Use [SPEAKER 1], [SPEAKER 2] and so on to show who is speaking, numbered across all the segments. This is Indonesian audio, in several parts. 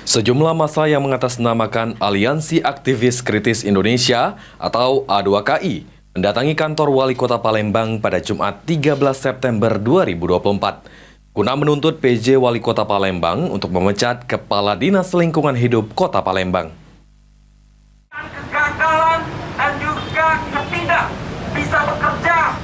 [SPEAKER 1] Sejumlah massa yang mengatasnamakan Aliansi Aktivis Kritis Indonesia atau A2KI mendatangi kantor Wali Kota Palembang pada Jumat 13 September 2024 guna menuntut PJ Wali Kota Palembang untuk memecat Kepala Dinas Lingkungan Hidup Kota Palembang.
[SPEAKER 2] Kegagalan dan juga ketidak bisa bekerja.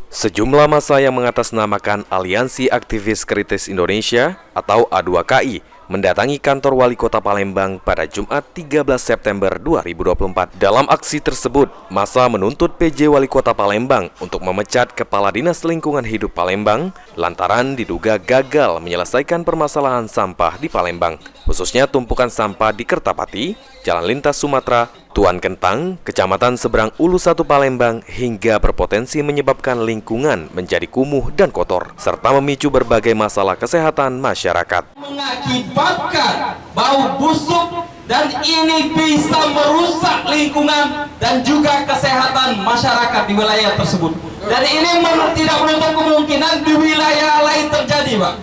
[SPEAKER 1] Sejumlah massa yang mengatasnamakan Aliansi Aktivis Kritis Indonesia atau A2KI mendatangi kantor Wali Kota Palembang pada Jumat 13 September 2024. Dalam aksi tersebut, massa menuntut PJ Wali Kota Palembang untuk memecat Kepala Dinas Lingkungan Hidup Palembang lantaran diduga gagal menyelesaikan permasalahan sampah di Palembang, khususnya tumpukan sampah di Kertapati, Jalan Lintas Sumatera, Tuan Kentang, Kecamatan Seberang Ulu 1 Palembang hingga berpotensi menyebabkan lingkungan menjadi kumuh dan kotor, serta memicu berbagai masalah kesehatan masyarakat.
[SPEAKER 2] Mengakibatkan bau busuk dan ini bisa merusak lingkungan dan juga kesehatan masyarakat di wilayah tersebut. Dan ini tidak menutup kemungkinan di wilayah lain terjadi, Pak.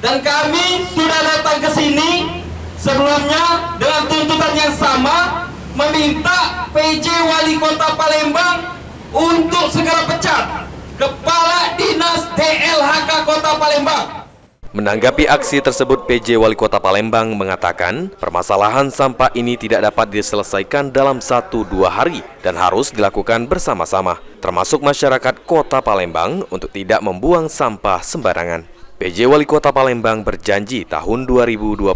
[SPEAKER 2] Dan kami sudah datang ke sini sebelumnya dengan tuntutan yang sama, meminta PJ Wali Kota Palembang untuk segera pecat Kepala Dinas DLHK Kota Palembang.
[SPEAKER 1] Menanggapi aksi tersebut, PJ Wali Kota Palembang mengatakan permasalahan sampah ini tidak dapat diselesaikan dalam 1-2 hari dan harus dilakukan bersama-sama, termasuk masyarakat Kota Palembang untuk tidak membuang sampah sembarangan. PJ Wali Kota Palembang berjanji tahun 2024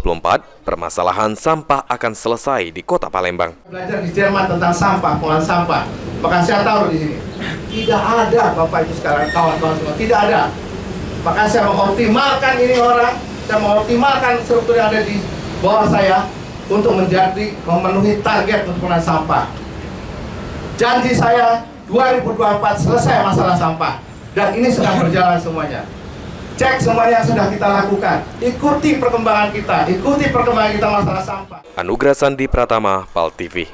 [SPEAKER 1] permasalahan sampah akan selesai di Kota Palembang.
[SPEAKER 3] Belajar di Jerman tentang sampah, pengolahan sampah. Bahkan saya tahu di sini tidak ada Bapak Ibu sekarang, kawan-kawan semua, tidak ada. Maka saya mengoptimalkan ini orang, saya mengoptimalkan struktur yang ada di bawah saya untuk memenuhi target untuk pengolahan sampah. Janji saya 2024 selesai masalah sampah dan ini sedang berjalan semuanya. Cek semua yang sudah kita lakukan, ikuti perkembangan kita masalah sampah.
[SPEAKER 1] Anugrah Sandi Pratama, PAL TV.